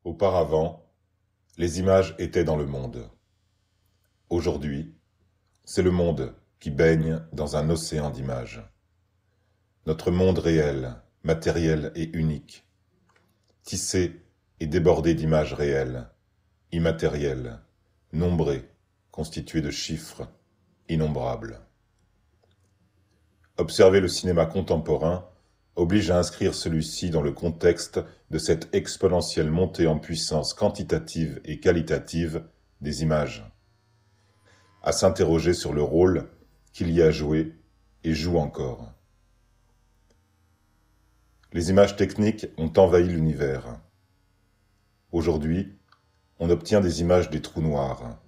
Auparavant, les images étaient dans le monde. Aujourd'hui, c'est le monde qui baigne dans un océan d'images. Notre monde réel, matériel et unique, tissé et débordé d'images réelles, immatérielles, nombrées, constituées de chiffres innombrables. Observer le cinéma contemporain oblige à inscrire celui-ci dans le contexte de cette exponentielle montée en puissance quantitative et qualitative des images, à s'interroger sur le rôle qu'il y a joué et joue encore. Les images techniques ont envahi l'univers. Aujourd'hui, on obtient des images des trous noirs.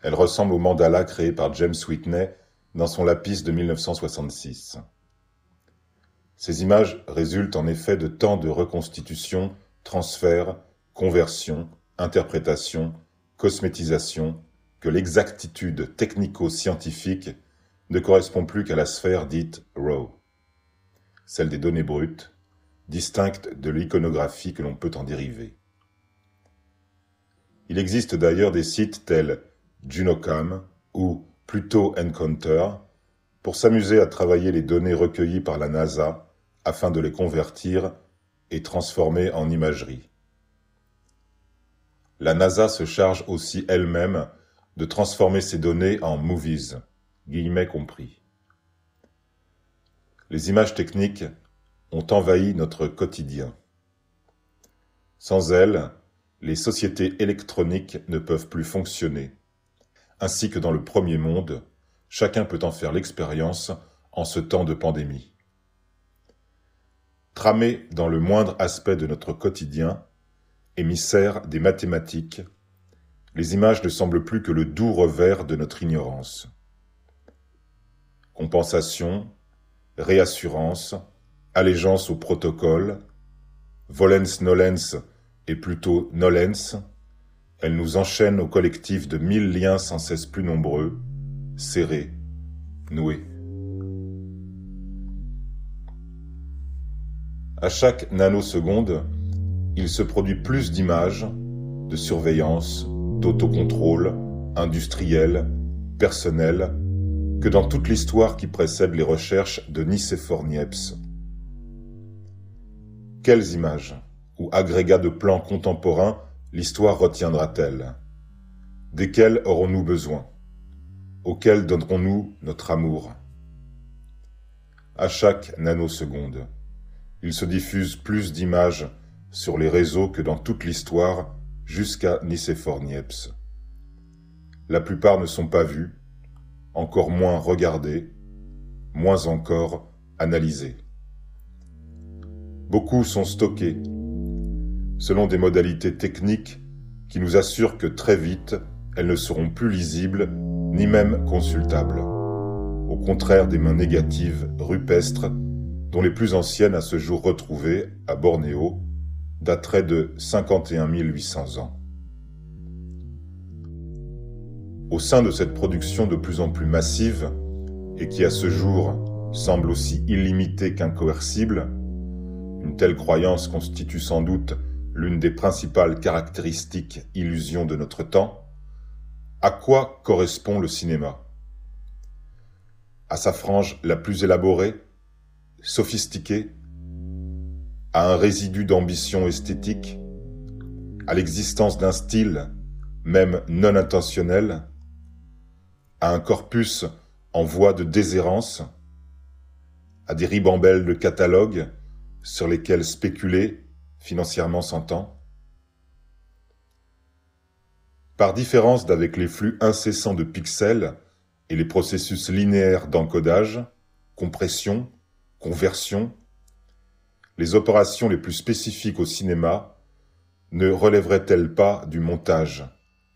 Elles ressemblent au mandala créé par James Whitney dans son Lapis de 1966. Ces images résultent en effet de tant de reconstitutions, transferts, conversions, interprétations, cosmétisations, que l'exactitude technico-scientifique ne correspond plus qu'à la sphère dite « raw », celle des données brutes, distincte de l'iconographie que l'on peut en dériver. Il existe d'ailleurs des sites tels Junocam ou Pluto Encounter pour s'amuser à travailler les données recueillies par la NASA afin de les convertir et transformer en imagerie. La NASA se charge aussi elle-même de transformer ces données en « movies », guillemets compris. Les images techniques ont envahi notre quotidien. Sans elles, les sociétés électroniques ne peuvent plus fonctionner. Ainsi que dans le premier monde, chacun peut en faire l'expérience en ce temps de pandémie. Tramées dans le moindre aspect de notre quotidien, émissaires des mathématiques, les images ne semblent plus que le doux revers de notre ignorance. Compensation, réassurance, allégeance au protocole, volens-nolens et plutôt nolens, elles nous enchaînent au collectif de 1000 liens sans cesse plus nombreux, serrés, noués. À chaque nanoseconde, il se produit plus d'images, de surveillance, d'autocontrôle, industriel, personnel, que dans toute l'histoire qui précède les recherches de Nicéphore Niepce. Quelles images ou agrégats de plans contemporains l'histoire retiendra-t-elle? Desquels aurons-nous besoin? Auxquels donnerons-nous notre amour? À chaque nanoseconde, il se diffuse plus d'images sur les réseaux que dans toute l'histoire jusqu'à Nicéphore Niepce. La plupart ne sont pas vues, encore moins regardées, moins encore analysées. Beaucoup sont stockés, selon des modalités techniques qui nous assurent que très vite, elles ne seront plus lisibles, ni même consultables. Au contraire des mains négatives, rupestres, dont les plus anciennes à ce jour retrouvées, à Bornéo, dateraient de 51 800 ans. Au sein de cette production de plus en plus massive, et qui à ce jour semble aussi illimitée qu'incoercible, une telle croyance constitue sans doute l'une des principales caractéristiques illusions de notre temps. À quoi correspond le cinéma? À sa frange la plus élaborée, sophistiquée, à un résidu d'ambition esthétique, à l'existence d'un style, même non intentionnel, à un corpus en voie de déshérence, à des ribambelles de catalogues sur lesquels spéculer, financièrement s'entend. Par différence d'avec les flux incessants de pixels et les processus linéaires d'encodage, compression, conversion, les opérations les plus spécifiques au cinéma ne relèveraient-elles pas du montage,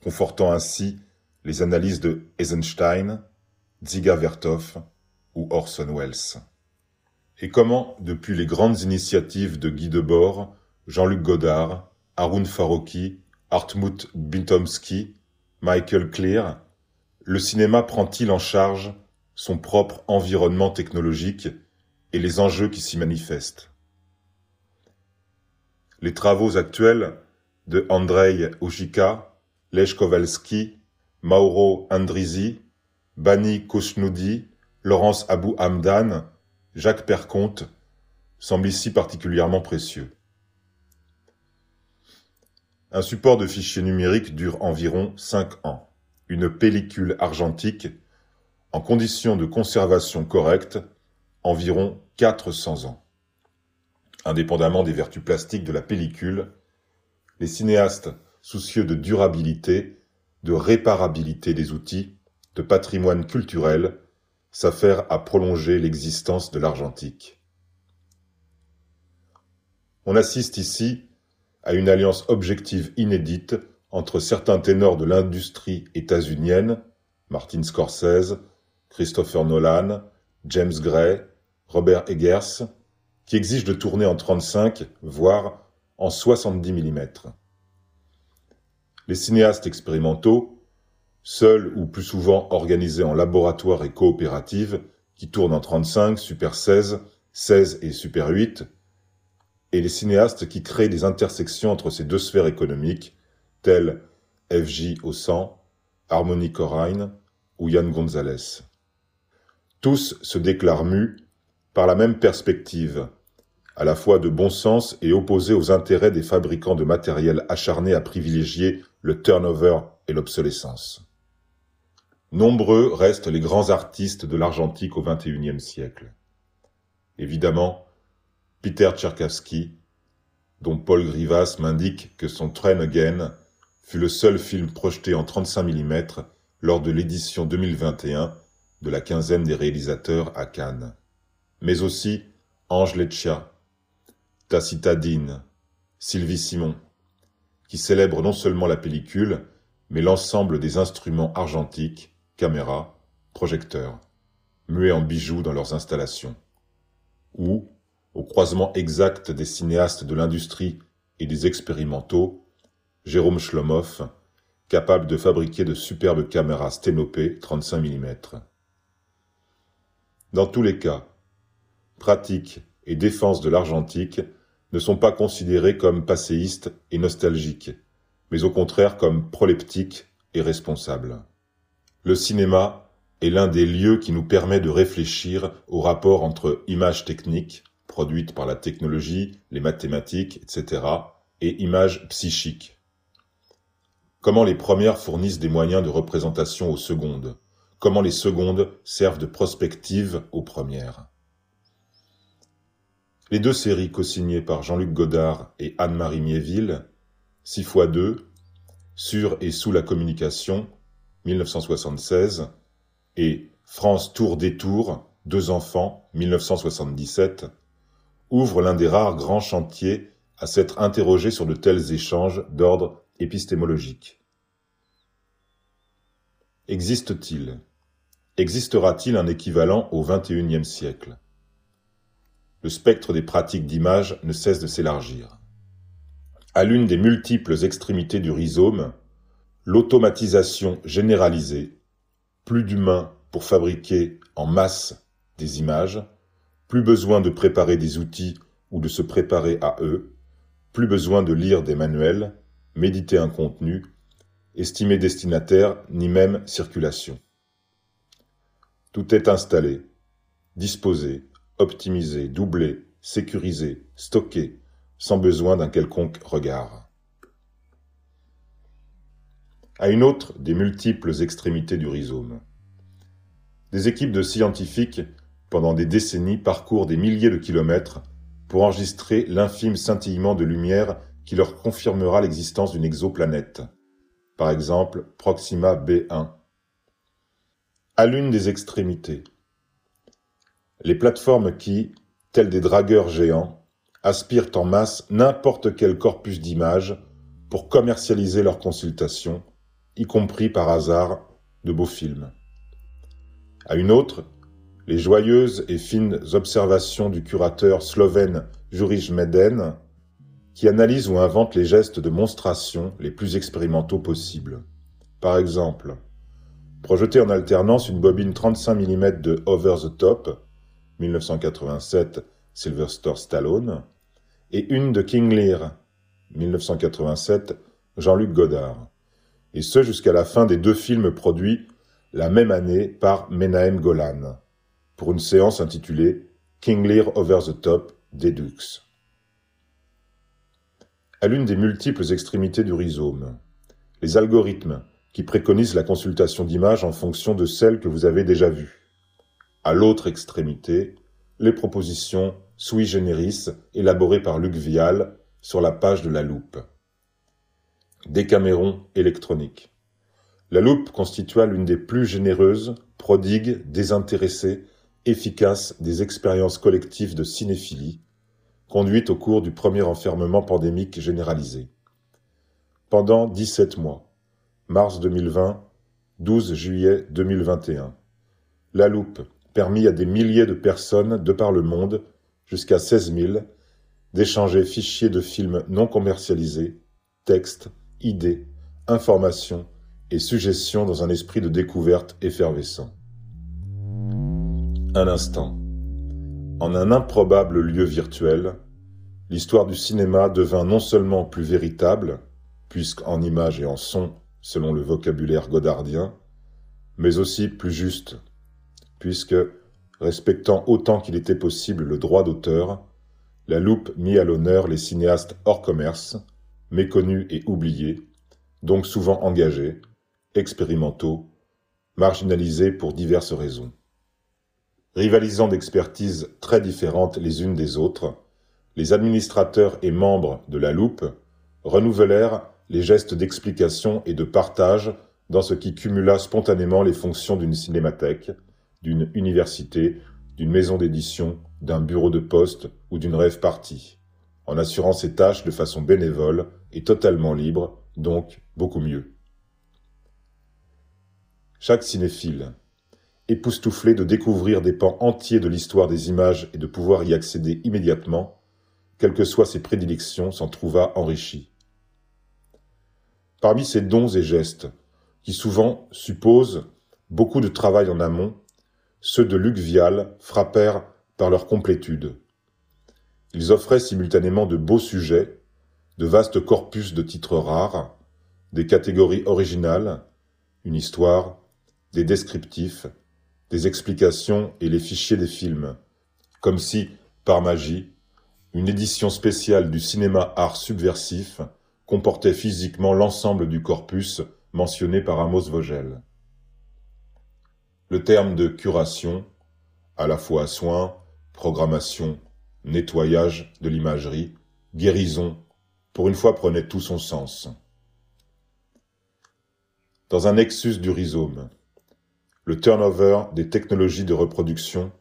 confortant ainsi les analyses de Eisenstein, Dziga Vertov ou Orson Welles? Et comment, depuis les grandes initiatives de Guy Debord, Jean-Luc Godard, Haroun Farrokhי, Hartmut Bintomsky, Michael Clear, le cinéma prend-il en charge son propre environnement technologique et les enjeux qui s'y manifestent? Les travaux actuels de Andrei Ujika, Lech Kowalski, Mauro Andrisi, Bani Koshnoudi, Laurence Abou Hamdan, Jacques Perconte, semble ici particulièrement précieux. Un support de fichier numérique dure environ 5 ans. Une pellicule argentique, en conditions de conservation correcte, environ 400 ans. Indépendamment des vertus plastiques de la pellicule, les cinéastes soucieux de durabilité, de réparabilité des outils, de patrimoine culturel, s'affairent à prolonger l'existence de l'argentique. On assiste ici à une alliance objective inédite entre certains ténors de l'industrie états-unienne, Martin Scorsese, Christopher Nolan, James Gray, Robert Eggers, qui exigent de tourner en 35, voire en 70 mm. Les cinéastes expérimentaux, seuls ou plus souvent organisés en laboratoire et coopérative, qui tournent en 35, Super 16, 16 et Super 8, et les cinéastes qui créent des intersections entre ces deux sphères économiques, tels F.J. Hossan, Harmony Korine ou Yann Gonzalez. Tous se déclarent mus par la même perspective, à la fois de bon sens et opposée aux intérêts des fabricants de matériel acharnés à privilégier le turnover et l'obsolescence. Nombreux restent les grands artistes de l'argentique au XXIe siècle. Évidemment, Peter Tcherkasky, dont Paul Grivas m'indique que son Train Again fut le seul film projeté en 35 mm lors de l'édition 2021 de la quinzaine des réalisateurs à Cannes. Mais aussi Ange Leccia, Tacita Dean, Sylvie Simon, qui célèbrent non seulement la pellicule, mais l'ensemble des instruments argentiques, caméras, projecteurs, muets en bijoux dans leurs installations. Ou, au croisement exact des cinéastes de l'industrie et des expérimentaux, Jérôme Shlomoff, capable de fabriquer de superbes caméras sténopées 35 mm. Dans tous les cas, pratique et défense de l'argentique ne sont pas considérés comme passéistes et nostalgiques, mais au contraire comme proleptiques et responsables. Le cinéma est l'un des lieux qui nous permet de réfléchir au rapport entre images techniques, produites par la technologie, les mathématiques, etc., et images psychiques. Comment les premières fournissent des moyens de représentation aux secondes, comment les secondes servent de prospective aux premières. Les deux séries co-signées par Jean-Luc Godard et Anne-Marie Miéville, 6x2, Sur et sous la communication, 1976, et France Tour Détour, 2 enfants, 1977, ouvrent l'un des rares grands chantiers à s'être interrogé sur de tels échanges d'ordre épistémologique. Existe-t-il ? Existera-t-il un équivalent au XXIe siècle ? Le spectre des pratiques d'image ne cesse de s'élargir. À l'une des multiples extrémités du rhizome, l'automatisation généralisée, plus d'humains pour fabriquer en masse des images, plus besoin de préparer des outils ou de se préparer à eux, plus besoin de lire des manuels, méditer un contenu, estimer destinataire, ni même circulation. Tout est installé, disposé, optimisé, doublé, sécurisé, stocké, sans besoin d'un quelconque regard. À une autre des multiples extrémités du rhizome. Des équipes de scientifiques, pendant des décennies, parcourent des milliers de kilomètres pour enregistrer l'infime scintillement de lumière qui leur confirmera l'existence d'une exoplanète, par exemple Proxima b1. À l'une des extrémités, les plateformes qui, tels des dragueurs géants, aspirent en masse n'importe quel corpus d'images pour commercialiser leurs consultations, y compris par hasard de beaux films. À une autre, les joyeuses et fines observations du curateur slovène Jurij Meden, qui analyse ou invente les gestes de monstration les plus expérimentaux possibles. Par exemple, projeter en alternance une bobine 35 mm de Over the Top, 1987, Sylvester Stallone, et une de King Lear, 1987, Jean-Luc Godard, et ce jusqu'à la fin des 2 films produits la même année par Menahem Golan, pour une séance intitulée King Lear Over the Top Dedux. À l'une des multiples extrémités du rhizome, les algorithmes qui préconisent la consultation d'images en fonction de celles que vous avez déjà vues. À l'autre extrémité, les propositions sui generis élaborées par Luc Vial sur la page de La Loupe. Décaméron électronique. La Loupe constitua l'une des plus généreuses, prodigues, désintéressées, efficaces des expériences collectives de cinéphilie, conduites au cours du premier enfermement pandémique généralisé. Pendant 17 mois, mars 2020, 12 juillet 2021, La Loupe permit à des milliers de personnes de par le monde, jusqu'à 16 000, d'échanger fichiers de films non commercialisés, textes, idées, informations et suggestions dans un esprit de découverte effervescent. Un instant. En un improbable lieu virtuel, l'histoire du cinéma devint non seulement plus véritable, puisqu'en images et en son, selon le vocabulaire godardien, mais aussi plus juste, puisque, respectant autant qu'il était possible le droit d'auteur, La Loupe mit à l'honneur les cinéastes hors commerce, méconnus et oubliés, donc souvent engagés, expérimentaux, marginalisés pour diverses raisons. Rivalisant d'expertises très différentes les unes des autres, les administrateurs et membres de La Loupe renouvelèrent les gestes d'explication et de partage dans ce qui cumula spontanément les fonctions d'une cinémathèque, d'une université, d'une maison d'édition, d'un bureau de poste ou d'une rave party, en assurant ces tâches de façon bénévole et totalement libre, donc beaucoup mieux. Chaque cinéphile, époustouflé de découvrir des pans entiers de l'histoire des images et de pouvoir y accéder immédiatement, quelles que soient ses prédilections, s'en trouva enrichi. Parmi ces dons et gestes, qui souvent supposent beaucoup de travail en amont, ceux de Luc Vial frappèrent par leur complétude. Ils offraient simultanément de beaux sujets, de vastes corpus de titres rares, des catégories originales, une histoire, des descriptifs, des explications et les fichiers des films, comme si, par magie, une édition spéciale du cinéma art subversif comportait physiquement l'ensemble du corpus mentionné par Amos Vogel. Le terme de curation, à la fois soin, programmation, nettoyage de l'imagerie, guérison, pour une fois prenait tout son sens. Dans un nexus du rhizome, le turnover des technologies de reproduction,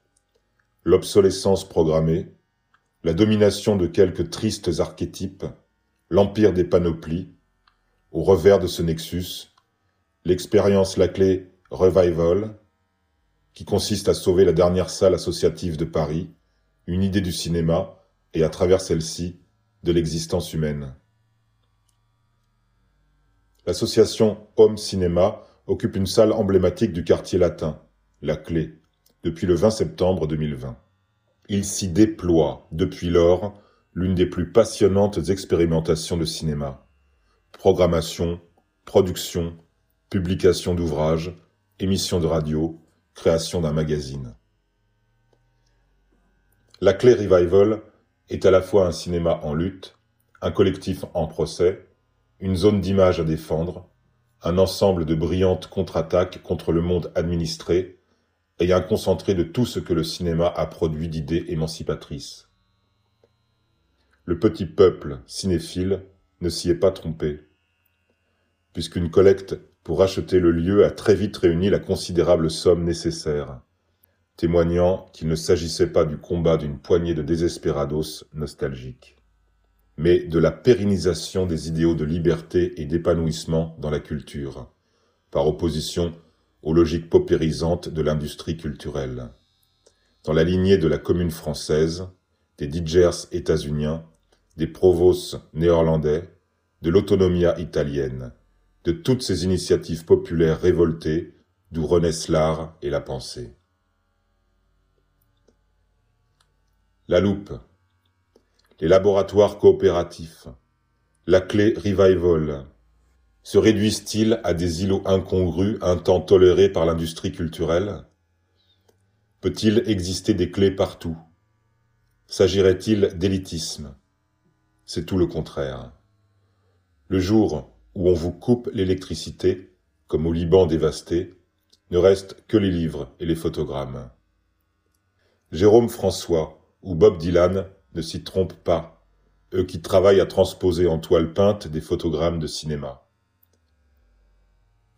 l'obsolescence programmée, la domination de quelques tristes archétypes, l'empire des panoplies, au revers de ce nexus, l'expérience Laclais Revival, qui consiste à sauver la dernière salle associative de Paris, une idée du cinéma et à travers celle-ci, de l'existence humaine. L'association Homme Cinéma occupe une salle emblématique du quartier latin, La Clé, depuis le 20 septembre 2020. Il s'y déploie, depuis lors, l'une des plus passionnantes expérimentations de cinéma. Programmation, production, publication d'ouvrages, émissions de radio, création d'un magazine. La Clé Revival est à la fois un cinéma en lutte, un collectif en procès, une zone d'image à défendre, un ensemble de brillantes contre-attaques contre le monde administré et un concentré de tout ce que le cinéma a produit d'idées émancipatrices. Le petit peuple cinéphile ne s'y est pas trompé, puisqu'une collecte pour acheter le lieu a très vite réuni la considérable somme nécessaire, témoignant qu'il ne s'agissait pas du combat d'une poignée de désespérados nostalgiques, mais de la pérennisation des idéaux de liberté et d'épanouissement dans la culture, par opposition aux logiques paupérisantes de l'industrie culturelle. Dans la lignée de la Commune française, des Digers états-uniens, des Provos néerlandais, de l'autonomia italienne, de toutes ces initiatives populaires révoltées d'où renaissent l'art et la pensée. La Loupe, les laboratoires coopératifs, La clé revival se réduisent-ils à des îlots incongrus un temps tolérés par l'industrie culturelle? Peut-il exister des clés partout? S'agirait-il d'élitisme? C'est tout le contraire. Le jour où on vous coupe l'électricité, comme au Liban dévasté, ne restent que les livres et les photogrammes. Jérôme François ou Bob Dylan ne s'y trompent pas, eux qui travaillent à transposer en toile peinte des photogrammes de cinéma.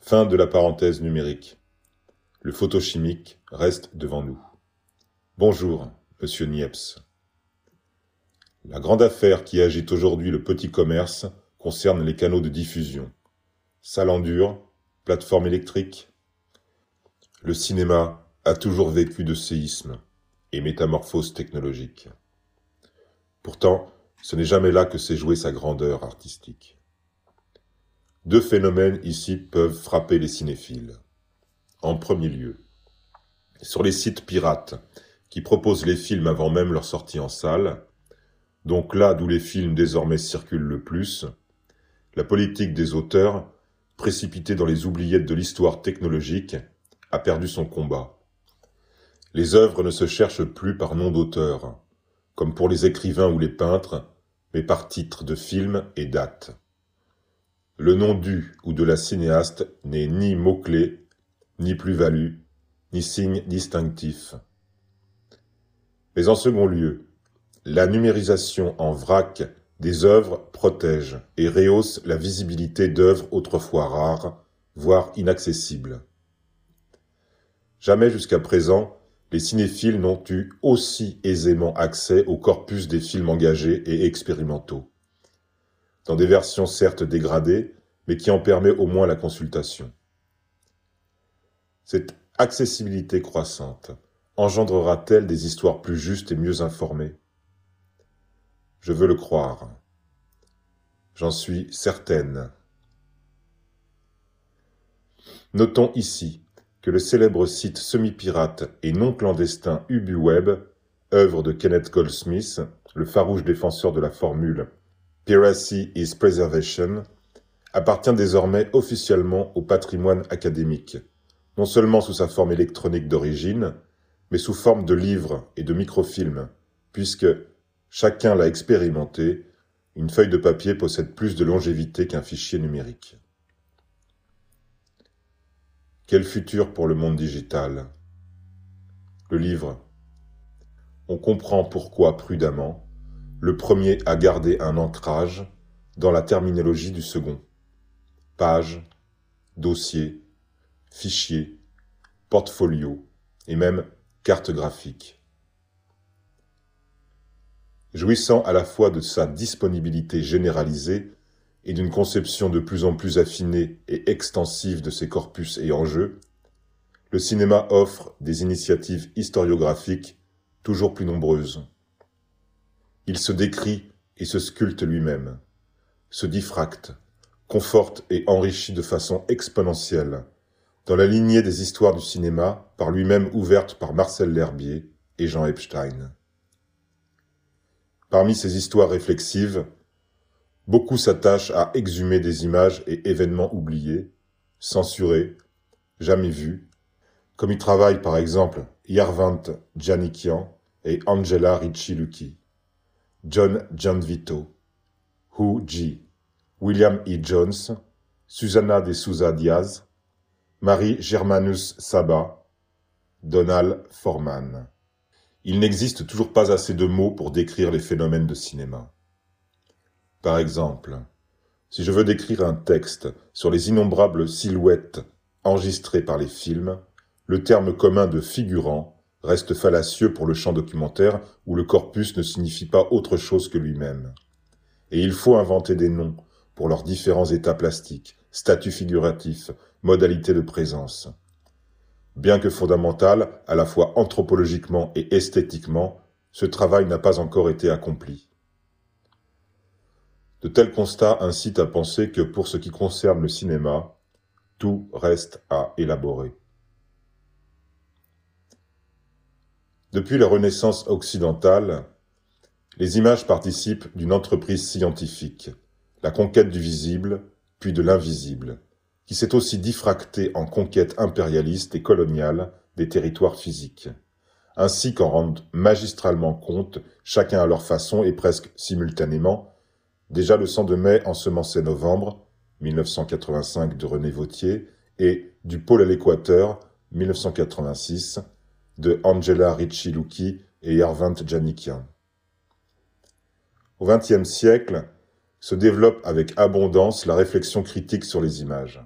Fin de la parenthèse numérique. Le photochimique reste devant nous. Bonjour, monsieur Niepce. La grande affaire qui agite aujourd'hui le petit commerce concerne les canaux de diffusion. Salle en dur, plateforme électrique. Le cinéma a toujours vécu de séismes et métamorphoses technologiques. Pourtant, ce n'est jamais là que s'est jouée sa grandeur artistique. Deux phénomènes ici peuvent frapper les cinéphiles. En premier lieu, sur les sites pirates qui proposent les films avant même leur sortie en salle, donc là d'où les films désormais circulent le plus, la politique des auteurs, précipitée dans les oubliettes de l'histoire technologique, a perdu son combat. Les œuvres ne se cherchent plus par nom d'auteur, comme pour les écrivains ou les peintres, mais par titre de film et date. Le nom du ou de la cinéaste n'est ni mot-clé, ni plus-value, ni signe distinctif. Mais en second lieu, la numérisation en vrac des œuvres protège et rehausse la visibilité d'œuvres autrefois rares, voire inaccessibles. Jamais jusqu'à présent, les cinéphiles n'ont eu aussi aisément accès au corpus des films engagés et expérimentaux, dans des versions certes dégradées, mais qui en permet au moins la consultation. Cette accessibilité croissante engendrera-t-elle des histoires plus justes et mieux informées? Je veux le croire. J'en suis certaine. Notons ici que le célèbre site semi-pirate et non clandestin UbuWeb, œuvre de Kenneth Goldsmith, le farouche défenseur de la formule « Piracy is Preservation », appartient désormais officiellement au patrimoine académique, non seulement sous sa forme électronique d'origine, mais sous forme de livres et de microfilms, puisque, chacun l'a expérimenté, une feuille de papier possède plus de longévité qu'un fichier numérique. Quel futur pour le monde digital? Le livre. On comprend pourquoi, prudemment, le premier a gardé un ancrage dans la terminologie du second. Page, dossier, fichier, portfolio et même carte graphique. Jouissant à la fois de sa disponibilité généralisée et d'une conception de plus en plus affinée et extensive de ses corpus et enjeux, le cinéma offre des initiatives historiographiques toujours plus nombreuses. Il se décrit et se sculpte lui-même, se diffracte, conforte et enrichit de façon exponentielle, dans la lignée des histoires du cinéma par lui-même ouvertes par Marcel L'Herbier et Jean Epstein. Parmi ces histoires réflexives, beaucoup s'attachent à exhumer des images et événements oubliés, censurés, jamais vus, comme y travaillent par exemple Yervant Djanikian et Angela Ricci-Lucchi, John Gianvito, Hu Ji, William E. Jones, Susana de Souza Diaz, Marie Germanus Saba, Donald Foreman. Il n'existe toujours pas assez de mots pour décrire les phénomènes de cinéma. Par exemple, si je veux décrire un texte sur les innombrables silhouettes enregistrées par les films, le terme commun de figurant reste fallacieux pour le champ documentaire où le corpus ne signifie pas autre chose que lui-même. Et il faut inventer des noms pour leurs différents états plastiques, statuts figuratifs, modalités de présence. Bien que fondamental, à la fois anthropologiquement et esthétiquement, ce travail n'a pas encore été accompli. De tels constats incitent à penser que pour ce qui concerne le cinéma, tout reste à élaborer. Depuis la Renaissance occidentale, les images participent d'une entreprise scientifique, la conquête du visible, puis de l'invisible, qui s'est aussi diffractée en conquête impérialiste et coloniale des territoires physiques, ainsi qu'en rendent magistralement compte, chacun à leur façon et presque simultanément, déjà le 102 mai ensemençait novembre, 1985 de René Vauthier, et Du pôle à l'équateur, 1986, de Angela Ricci-Lucchi et Yervant Djanikian. Au XXe siècle, se développe avec abondance la réflexion critique sur les images.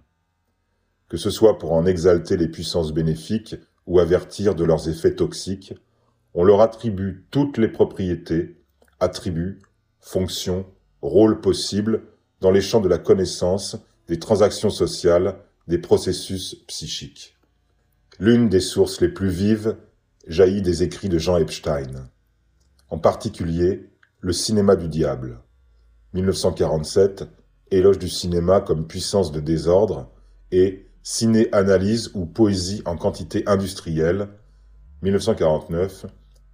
Que ce soit pour en exalter les puissances bénéfiques ou avertir de leurs effets toxiques, on leur attribue toutes les propriétés, attributs, fonctions, rôles possibles dans les champs de la connaissance, des transactions sociales, des processus psychiques. L'une des sources les plus vives jaillit des écrits de Jean Epstein. En particulier, Le cinéma du diable. 1947, Éloge du cinéma comme puissance de désordre, et Ciné-analyse ou poésie en quantité industrielle, 1949,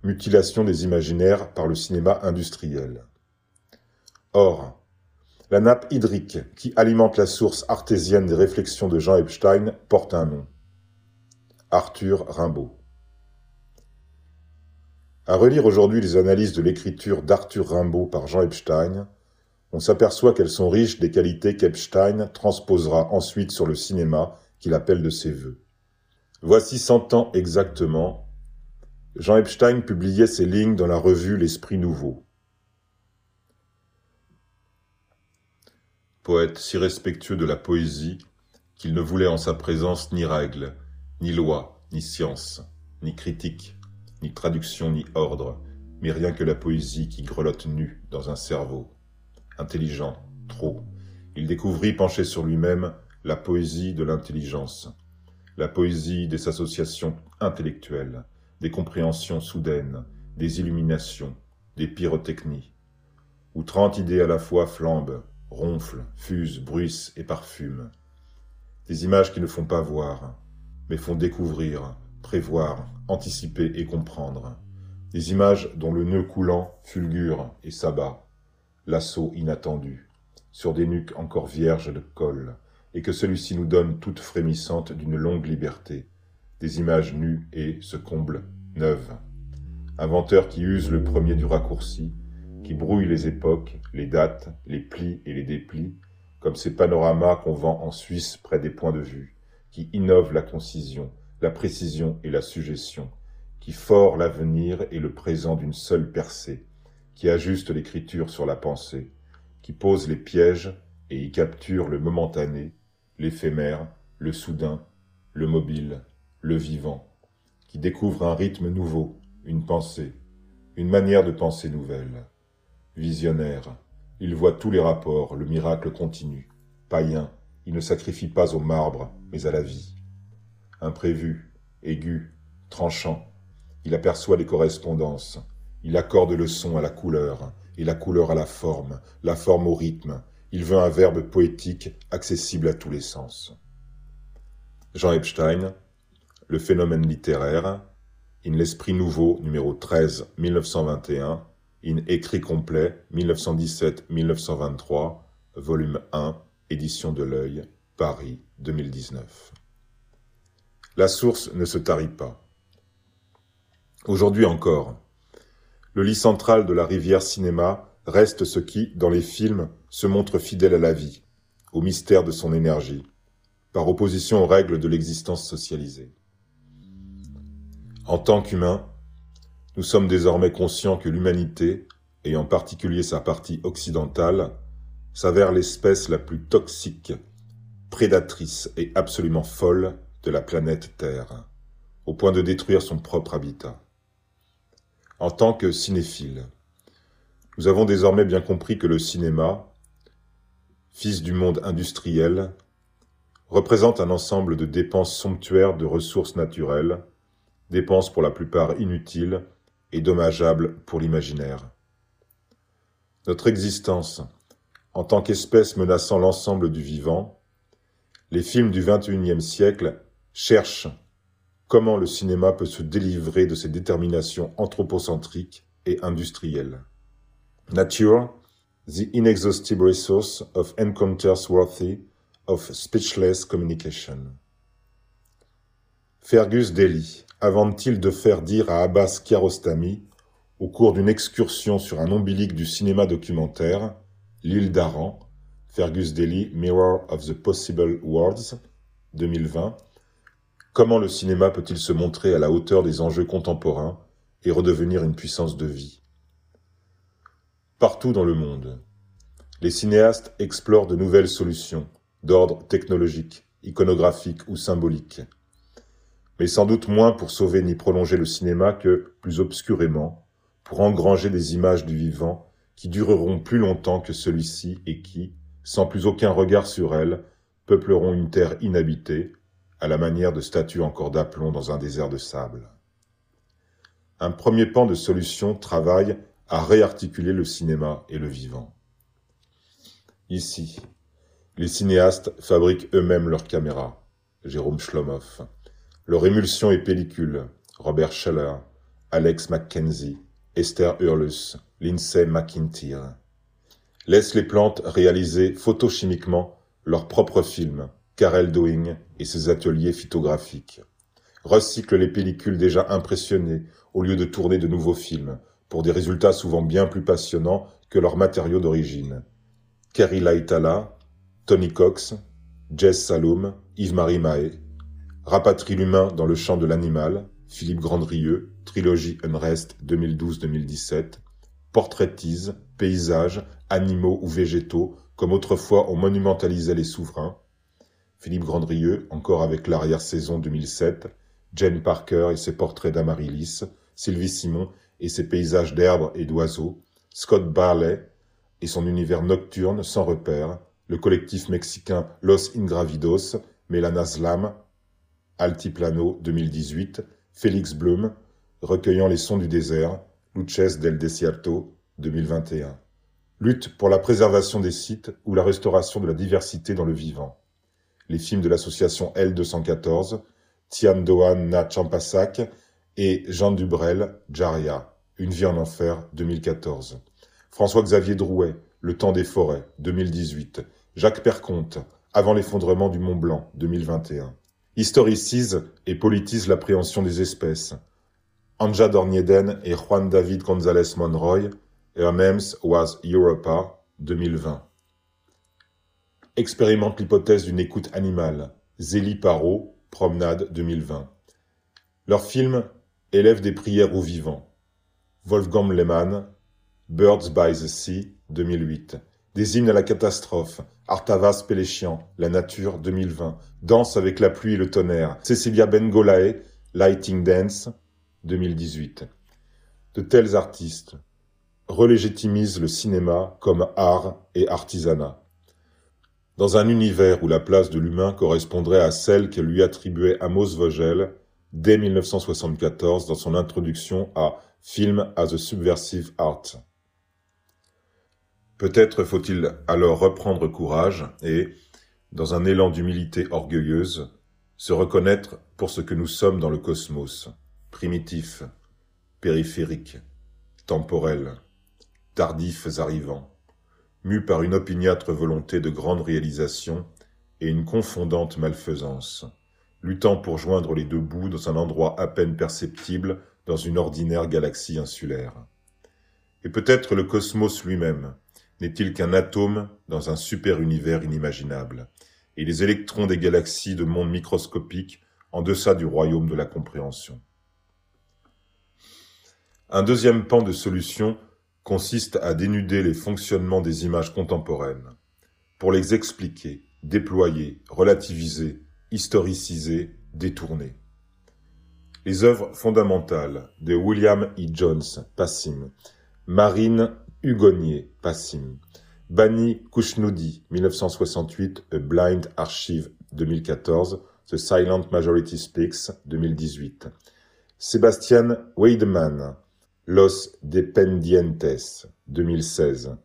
Mutilation des imaginaires par le cinéma industriel. Or, la nappe hydrique qui alimente la source artésienne des réflexions de Jean Epstein porte un nom. Arthur Rimbaud. À relire aujourd'hui les analyses de l'écriture d'Arthur Rimbaud par Jean Epstein, on s'aperçoit qu'elles sont riches des qualités qu'Epstein transposera ensuite sur le cinéma qu'il appelle de ses vœux. Voici 100 ans exactement, Jean Epstein publiait ces lignes dans la revue L'Esprit Nouveau. Poète si respectueux de la poésie qu'il ne voulait en sa présence ni règles, ni lois, ni sciences, ni critique, ni traduction, ni ordre, mais rien que la poésie qui grelotte nue dans un cerveau. Intelligent, trop, il découvrit penché sur lui-même la poésie de l'intelligence, la poésie des associations intellectuelles, des compréhensions soudaines, des illuminations, des pyrotechnies, où 30 idées à la fois flambent, ronflent, fusent, bruissent et parfument. Des images qui ne font pas voir, mais font découvrir, prévoir, anticiper et comprendre. Des images dont le nœud coulant fulgure et s'abat, l'assaut inattendu, sur des nuques encore vierges de colle, et que celui-ci nous donne toute frémissante d'une longue liberté, des images nues et, ce comble, neuves. Inventeur qui use le premier du raccourci, qui brouille les époques, les dates, les plis et les déplis, comme ces panoramas qu'on vend en Suisse près des points de vue, qui innove la concision, la précision et la suggestion, qui fore l'avenir et le présent d'une seule percée, qui ajuste l'écriture sur la pensée, qui pose les pièges et y capture le momentané, l'éphémère, le soudain, le mobile, le vivant, qui découvre un rythme nouveau, une pensée, une manière de penser nouvelle. Visionnaire, il voit tous les rapports, le miracle continu. Païen, il ne sacrifie pas au marbre, mais à la vie. Imprévu, aigu, tranchant, il aperçoit les correspondances. Il accorde le son à la couleur, et la couleur à la forme au rythme. Il veut un verbe poétique accessible à tous les sens. Jean Epstein, Le phénomène littéraire, in L'Esprit Nouveau, numéro 13, 1921, in Écrit complet, 1917-1923, volume 1, édition de l'Œil, Paris, 2019. La source ne se tarit pas. Aujourd'hui encore, le lit central de la rivière cinéma reste ce qui, dans les films, se montre fidèle à la vie, au mystère de son énergie, par opposition aux règles de l'existence socialisée. En tant qu'humains, nous sommes désormais conscients que l'humanité, et en particulier sa partie occidentale, s'avère l'espèce la plus toxique, prédatrice et absolument folle de la planète Terre, au point de détruire son propre habitat. En tant que cinéphiles, nous avons désormais bien compris que le cinéma, fils du monde industriel, représente un ensemble de dépenses somptuaires de ressources naturelles, dépenses pour la plupart inutiles et dommageables pour l'imaginaire. Notre existence, en tant qu'espèce menaçant l'ensemble du vivant, les films du XXIe siècle cherchent comment le cinéma peut se délivrer de ses déterminations anthropocentriques et industrielles. Nature, the inexhaustible resource of encounters worthy of speechless communication. Fergus Daly invente-t-il de faire dire à Abbas Kiarostami, au cours d'une excursion sur un ombilic du cinéma documentaire, L'île d'Aran, Fergus Daly, Mirror of the Possible Worlds, 2020, comment le cinéma peut-il se montrer à la hauteur des enjeux contemporains et redevenir une puissance de vie? Partout dans le monde, les cinéastes explorent de nouvelles solutions, d'ordre technologique, iconographique ou symbolique. Mais sans doute moins pour sauver ni prolonger le cinéma que, plus obscurément, pour engranger des images du vivant qui dureront plus longtemps que celui-ci et qui, sans plus aucun regard sur elles, peupleront une terre inhabitée, à la manière de statues encore d'aplomb dans un désert de sable. Un premier pan de solution travaille à réarticuler le cinéma et le vivant. Ici, les cinéastes fabriquent eux-mêmes leurs caméras, Jérôme Shlomoff, leur émulsion et pellicule, Robert Scheller, Alex Mackenzie, Esther Hurlus, Lindsay McIntyre. Laissent les plantes réaliser photochimiquement leurs propres films, Karel Doing et ses ateliers phytographiques. Recyclent les pellicules déjà impressionnées au lieu de tourner de nouveaux films, pour des résultats souvent bien plus passionnants que leurs matériaux d'origine. Kerry Laitala, Tony Cox, Jess Saloum, Yves-Marie Mahé, rapatrie l'humain dans le champ de l'animal, Philippe Grandrieux, trilogie Unrest 2012-2017, portraitise, paysages, animaux ou végétaux, comme autrefois on monumentalisait les souverains, Philippe Grandrieux, encore avec l'arrière-saison 2007, Jane Parker et ses portraits d'Amaryllis, Sylvie Simon et ses paysages d'herbes et d'oiseaux, Scott Barley et son univers nocturne sans repère, le collectif mexicain Los Ingravidos, Mélana Slam, Altiplano 2018, Félix Blum, recueillant les sons du désert, Luces del Desierto 2021. Lutte pour la préservation des sites ou la restauration de la diversité dans le vivant. Les films de l'association L214, Tian Doan Na Champasak et Jean Dubrel, Jaria, Une vie en enfer 2014. François-Xavier Drouet, Le temps des forêts 2018. Jacques Perconte, Avant l'effondrement du Mont Blanc 2021. Historicise et politise l'appréhension des espèces. Anja Dornieden et Juan David González Monroy, Her Name Was Europa 2020. Expérimente l'hypothèse d'une écoute animale. Zélie Parot, Promenade 2020. Leurs films élèvent des prières aux vivants. Wolfgang Lehmann, Birds by the Sea 2008. Des hymnes à la catastrophe. Artavas Péléchian, La nature 2020. Danse avec la pluie et le tonnerre. Cecilia Bengolae, Lighting Dance 2018. De tels artistes relégitimisent le cinéma comme art et artisanat. Dans un univers où la place de l'humain correspondrait à celle que lui attribuait Amos Vogel dès 1974 dans son introduction à Film as a Subversive Art. Peut-être faut-il alors reprendre courage et, dans un élan d'humilité orgueilleuse, se reconnaître pour ce que nous sommes dans le cosmos, primitifs, périphériques, temporels, tardifs arrivants, mus par une opiniâtre volonté de grande réalisation et une confondante malfaisance, luttant pour joindre les deux bouts dans un endroit à peine perceptible dans une ordinaire galaxie insulaire. Et peut-être le cosmos lui-même n'est-il qu'un atome dans un super-univers inimaginable, et les électrons des galaxies de mondes microscopiques en deçà du royaume de la compréhension. Un deuxième pan de solution consiste à dénuder les fonctionnements des images contemporaines, pour les expliquer, déployer, relativiser, historiciser, détourner. Les œuvres fondamentales de William E. Jones, Passim, Marine Hugonnier, Passim, Bani Kushnoudi, 1968, A Blind Archive, 2014, The Silent Majority Speaks, 2018, Sebastian Weidemann, Los Dependientes, 2016,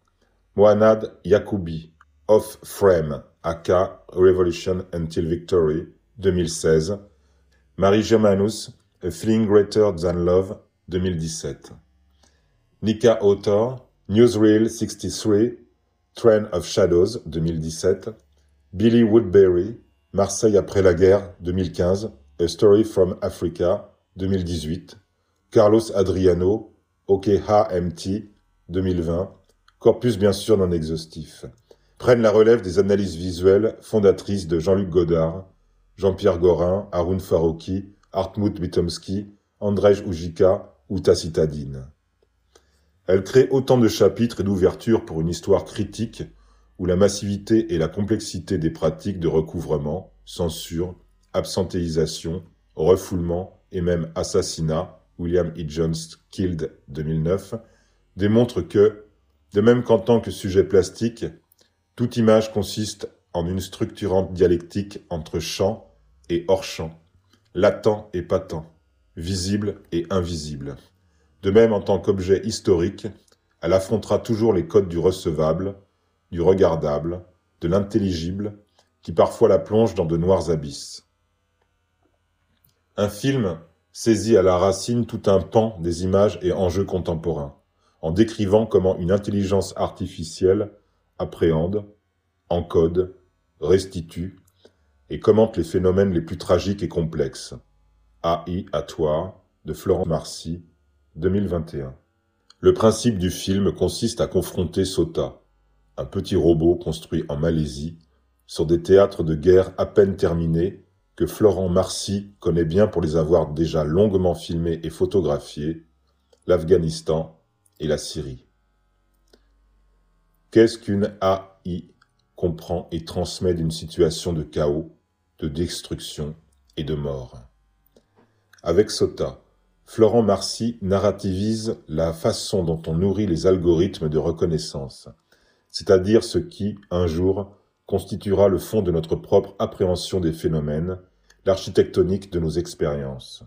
Mohanad Yacoubi, Off Frame, aka Revolution Until Victory, 2016, Marie Germanus, A Feeling Greater Than Love, 2017, Nika Autor, Newsreel 63, Train of Shadows, 2017, Billy Woodbury, Marseille après la guerre, 2015, A Story from Africa, 2018, Carlos Adriano, OKHMT, 2020, corpus bien sûr non exhaustif, prennent la relève des analyses visuelles fondatrices de Jean-Luc Godard, Jean-Pierre Gorin, Haroun Farroukhi, Hartmut Bitomski, Andrzej Ujika ou Tacitadine. Elle crée autant de chapitres et d'ouvertures pour une histoire critique où la massivité et la complexité des pratiques de recouvrement, censure, absentéisation, refoulement et même assassinat, William E. Jones Killed 2009, démontrent que, de même qu'en tant que sujet plastique, toute image consiste en une structurante dialectique entre champ et hors-champ, latent et patent, visible et invisible. De même, en tant qu'objet historique, elle affrontera toujours les codes du recevable, du regardable, de l'intelligible, qui parfois la plongent dans de noirs abysses. Un film saisit à la racine tout un pan des images et enjeux contemporains, en décrivant comment une intelligence artificielle appréhende, encode, restitue et commente les phénomènes les plus tragiques et complexes. AI à toi, de Florent Marcy, 2021. Le principe du film consiste à confronter Sota, un petit robot construit en Malaisie, sur des théâtres de guerre à peine terminés que Florent Marcy connaît bien pour les avoir déjà longuement filmés et photographiés, l'Afghanistan et la Syrie. Qu'est-ce qu'une AI comprend et transmet d'une situation de chaos, de destruction et de mort? Avec Sota, Florent Marcy narrativise la façon dont on nourrit les algorithmes de reconnaissance, c'est-à-dire ce qui, un jour, constituera le fond de notre propre appréhension des phénomènes, l'architectonique de nos expériences.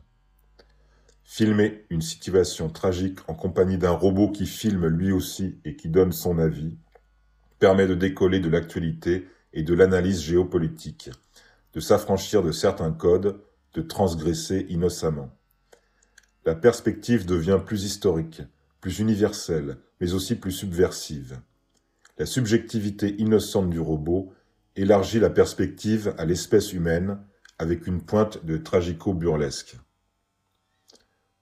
Filmer une situation tragique en compagnie d'un robot qui filme lui aussi et qui donne son avis permet de décoller de l'actualité et de l'analyse géopolitique, de s'affranchir de certains codes, de transgresser innocemment. La perspective devient plus historique, plus universelle, mais aussi plus subversive. La subjectivité innocente du robot élargit la perspective à l'espèce humaine avec une pointe de tragico-burlesque.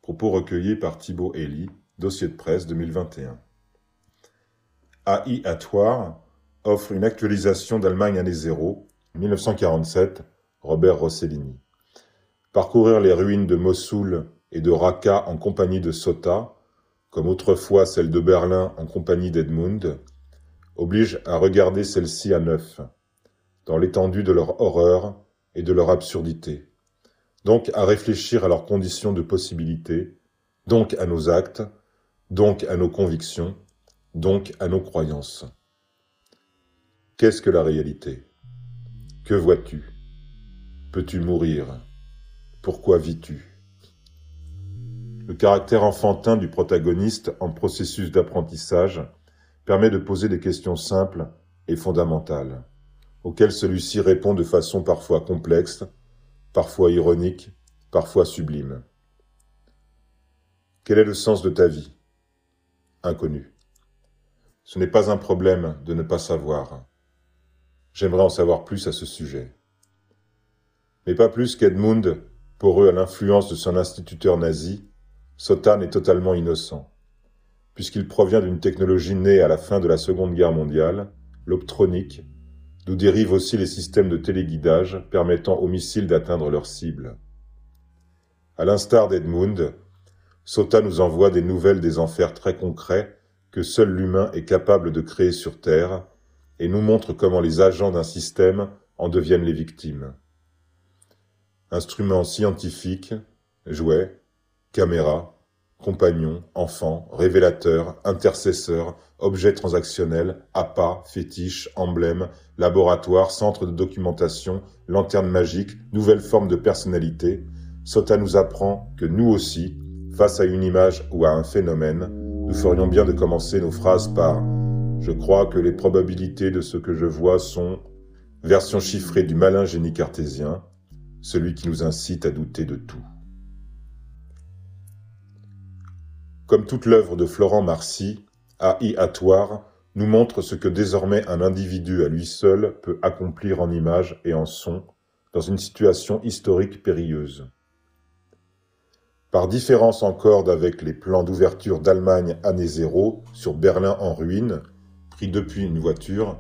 Propos recueillis par Thibaut Elie, dossier de presse 2021. AI Attoire offre une actualisation d'Allemagne année 0, 1947, Robert Rossellini. Parcourir les ruines de Mossoul et de Raqqa en compagnie de Sota, comme autrefois celle de Berlin en compagnie d'Edmund, oblige à regarder celles-ci à neuf, dans l'étendue de leur horreur et de leur absurdité, donc à réfléchir à leurs conditions de possibilité, donc à nos actes, donc à nos convictions, donc à nos croyances. Qu'est-ce que la réalité? Que vois-tu? Peux-tu mourir? Pourquoi vis-tu? Le caractère enfantin du protagoniste en processus d'apprentissage permet de poser des questions simples et fondamentales, auxquelles celui-ci répond de façon parfois complexe, parfois ironique, parfois sublime. Quel est le sens de ta vie? Inconnu. Ce n'est pas un problème de ne pas savoir. J'aimerais en savoir plus à ce sujet. Mais pas plus qu'Edmund, poreux à l'influence de son instituteur nazi, Sota est totalement innocent, puisqu'il provient d'une technologie née à la fin de la Seconde Guerre mondiale, l'optronique, d'où dérivent aussi les systèmes de téléguidage permettant aux missiles d'atteindre leur cible. À l'instar d'Edmund, Sota nous envoie des nouvelles des enfers très concrets que seul l'humain est capable de créer sur Terre et nous montre comment les agents d'un système en deviennent les victimes. Instruments scientifiques, jouets, caméras, compagnons, enfants, révélateurs, intercesseurs, objets transactionnels, appâts, fétiches, emblèmes, laboratoires, centres de documentation, lanternes magiques, nouvelles formes de personnalité, Sota nous apprend que nous aussi, face à une image ou à un phénomène, nous ferions bien de commencer nos phrases par « Je crois que les probabilités de ce que je vois sont… » version chiffrée du malin génie cartésien, celui qui nous incite à douter de tout. Comme toute l'œuvre de Florent Marcy, AI Attoire nous montre ce que désormais un individu à lui seul peut accomplir en images et en son dans une situation historique périlleuse. Par différence encore avec les plans d'ouverture d'Allemagne année zéro sur Berlin en ruine, pris depuis une voiture,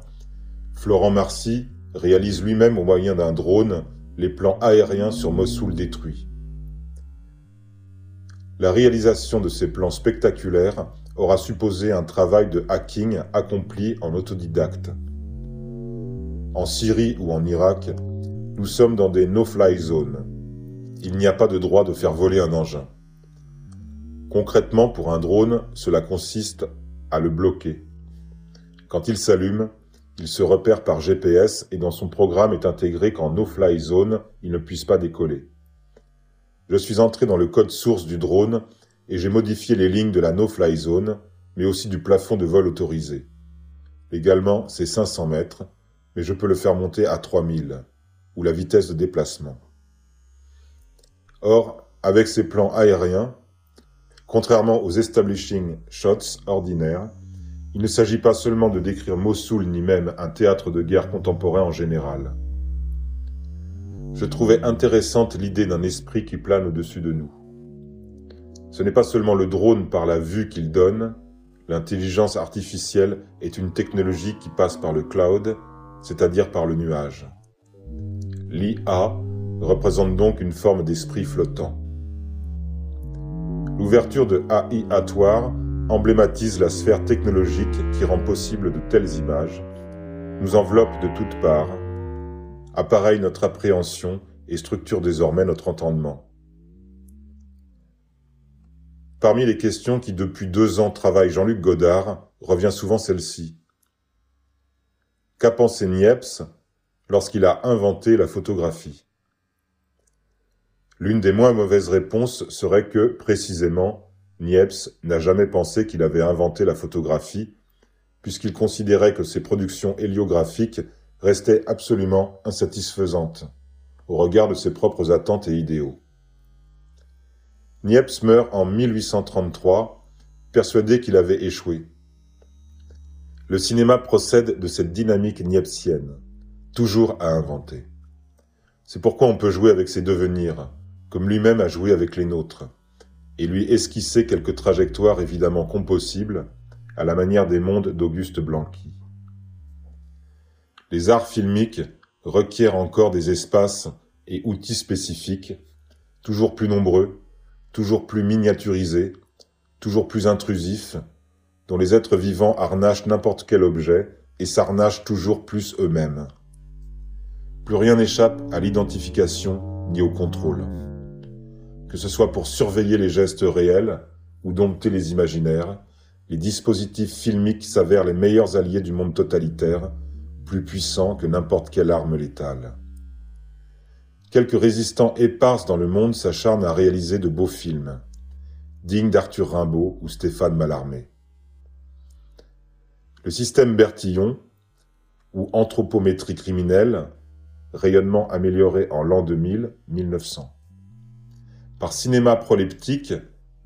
Florent Marcy réalise lui-même au moyen d'un drone les plans aériens sur Mossoul détruit. La réalisation de ces plans spectaculaires aura supposé un travail de hacking accompli en autodidacte. En Syrie ou en Irak, nous sommes dans des no-fly zones. Il n'y a pas de droit de faire voler un engin. Concrètement, pour un drone, cela consiste à le bloquer. Quand il s'allume, il se repère par GPS et dans son programme est intégré qu'en no-fly zone, il ne puisse pas décoller. Je suis entré dans le code source du drone et j'ai modifié les lignes de la no-fly zone, mais aussi du plafond de vol autorisé. Légalement, c'est 500 mètres, mais je peux le faire monter à 3000, ou la vitesse de déplacement. Or, avec ces plans aériens, contrairement aux establishing shots ordinaires, il ne s'agit pas seulement de décrire Mossoul ni même un théâtre de guerre contemporain en général. Je trouvais intéressante l'idée d'un esprit qui plane au-dessus de nous. Ce n'est pas seulement le drone par la vue qu'il donne, l'intelligence artificielle est une technologie qui passe par le cloud, c'est-à-dire par le nuage. L'IA représente donc une forme d'esprit flottant. L'ouverture de AI Atoire emblématise la sphère technologique qui rend possible de telles images, nous enveloppe de toutes parts, appareille notre appréhension et structure désormais notre entendement. Parmi les questions qui depuis 2 ans travaillent Jean-Luc Godard, revient souvent celle-ci. Qu'a pensé Niepce lorsqu'il a inventé la photographie? L'une des moins mauvaises réponses serait que, précisément, Niepce n'a jamais pensé qu'il avait inventé la photographie, puisqu'il considérait que ses productions héliographiques restaient absolument insatisfaisantes, au regard de ses propres attentes et idéaux. Niepce meurt en 1833, persuadé qu'il avait échoué. Le cinéma procède de cette dynamique niepcienne, toujours à inventer. C'est pourquoi on peut jouer avec ses devenirs, comme lui-même a joué avec les nôtres, et lui esquisser quelques trajectoires évidemment compossibles, à la manière des mondes d'Auguste Blanqui. Les arts filmiques requièrent encore des espaces et outils spécifiques, toujours plus nombreux, toujours plus miniaturisés, toujours plus intrusifs, dont les êtres vivants harnachent n'importe quel objet et s'harnachent toujours plus eux-mêmes. Plus rien n'échappe à l'identification ni au contrôle. Que ce soit pour surveiller les gestes réels ou dompter les imaginaires, les dispositifs filmiques s'avèrent les meilleurs alliés du monde totalitaire, plus puissants que n'importe quelle arme létale. Quelques résistants épars dans le monde s'acharnent à réaliser de beaux films, dignes d'Arthur Rimbaud ou Stéphane Mallarmé. Le système Bertillon, ou anthropométrie criminelle, rayonnement amélioré en l'an 2000, 1900. Par cinéma proleptique,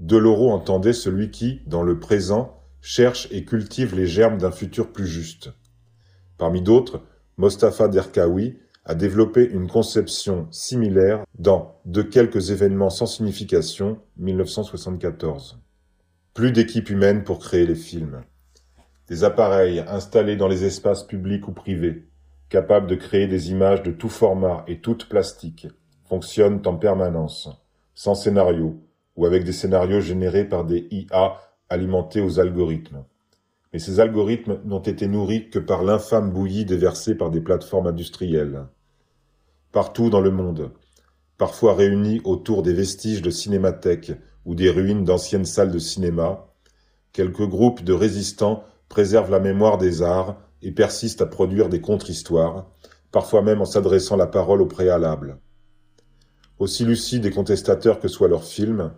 Deloro entendait celui qui, dans le présent, cherche et cultive les germes d'un futur plus juste. Parmi d'autres, Mostafa Derkaoui a développé une conception similaire dans De quelques événements sans signification, 1974. Plus d'équipe humaine pour créer les films. Des appareils installés dans les espaces publics ou privés, capables de créer des images de tout format et toutes plastiques, fonctionnent en permanence, sans scénario, ou avec des scénarios générés par des IA alimentés aux algorithmes. Mais ces algorithmes n'ont été nourris que par l'infâme bouillie déversée par des plateformes industrielles. Partout dans le monde, parfois réunis autour des vestiges de cinémathèques ou des ruines d'anciennes salles de cinéma, quelques groupes de résistants préservent la mémoire des arts et persistent à produire des contre-histoires, parfois même en s'adressant la parole au préalable. Aussi lucides et contestateurs que soient leurs films,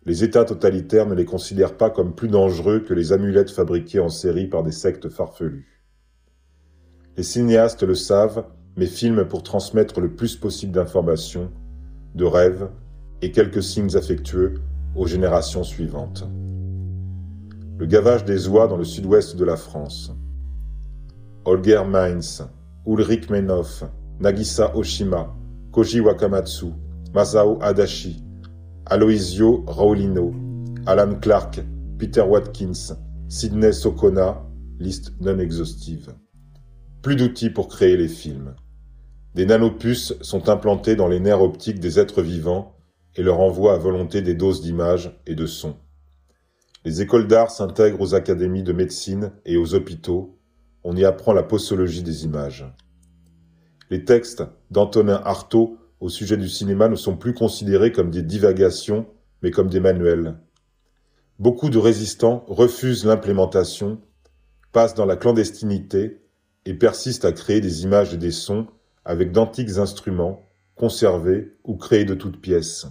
les États totalitaires ne les considèrent pas comme plus dangereux que les amulettes fabriquées en série par des sectes farfelues. Les cinéastes le savent, mais filment pour transmettre le plus possible d'informations, de rêves et quelques signes affectueux aux générations suivantes. Le gavage des oies dans le sud-ouest de la France. Holger Mainz, Ulrich Meinhof, Nagisa Oshima, Koji Wakamatsu, Masao Adachi, Aloisio Raulino, Alan Clark, Peter Watkins, Sidney Sokona, liste non exhaustive. Plus d'outils pour créer les films. Des nanopuces sont implantées dans les nerfs optiques des êtres vivants et leur envoient à volonté des doses d'images et de sons. Les écoles d'art s'intègrent aux académies de médecine et aux hôpitaux. On y apprend la posologie des images. Les textes d'Antonin Artaud au sujet du cinéma ne sont plus considérés comme des divagations, mais comme des manuels. Beaucoup de résistants refusent l'implémentation, passent dans la clandestinité et persistent à créer des images et des sons avec d'antiques instruments, conservés ou créés de toutes pièces.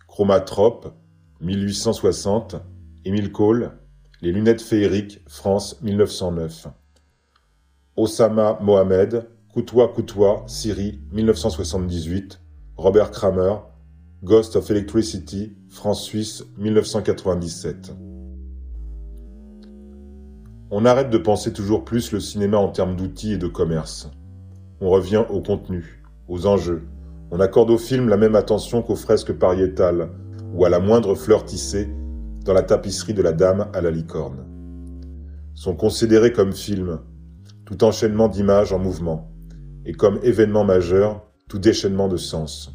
Chromatrope, 1860, Émile Cole, Les lunettes féeriques, France, 1909. Osama Mohamed, Coutois, Syrie, 1978, Robert Kramer, Ghost of Electricity, France-Suisse, 1997. On arrête de penser toujours plus le cinéma en termes d'outils et de commerce. On revient au contenu, aux enjeux. On accorde au film la même attention qu'aux fresques pariétales ou à la moindre fleur tissée dans la tapisserie de la Dame à la licorne. Sont considérés comme films tout enchaînement d'images en mouvement et comme événement majeur tout déchaînement de sens.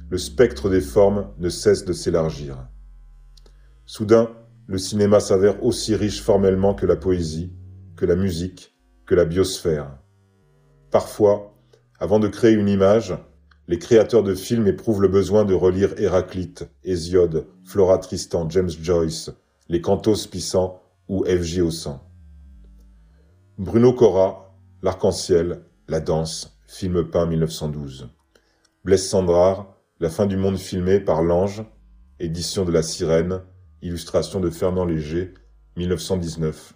Le spectre des formes ne cesse de s'élargir. Soudain, le cinéma s'avère aussi riche formellement que la poésie, que la musique, que la biosphère. Parfois, avant de créer une image, les créateurs de films éprouvent le besoin de relire Héraclite, Hésiode, Flora Tristan, James Joyce, les Cantos Pissant ou F.J. Haussant. Bruno Cora, L'Arc-en-Ciel, La Danse, film peint 1912. Blaise Cendrars, La fin du monde filmé par L'Ange, édition de La Sirène, illustration de Fernand Léger, 1919.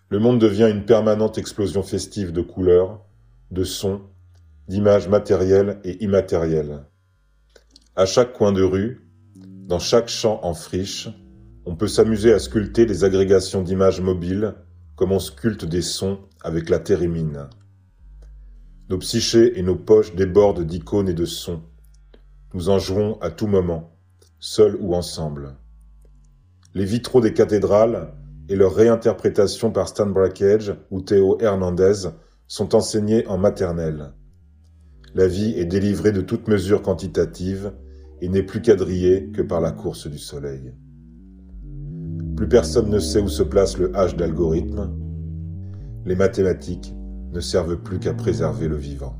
Le monde devient une permanente explosion festive de couleurs, de sons, d'images matérielles et immatérielles. À chaque coin de rue, dans chaque champ en friche, on peut s'amuser à sculpter des agrégations d'images mobiles comme on sculpte des sons avec la thérémine. Nos psychés et nos poches débordent d'icônes et de sons. Nous en jouons à tout moment, seuls ou ensemble. Les vitraux des cathédrales et leur réinterprétation par Stan Brakhage ou Théo Hernandez sont enseignés en maternelle. La vie est délivrée de toute mesure quantitative et n'est plus quadrillée que par la course du soleil. Plus personne ne sait où se place le H d'algorithme. Les mathématiques ne servent plus qu'à préserver le vivant.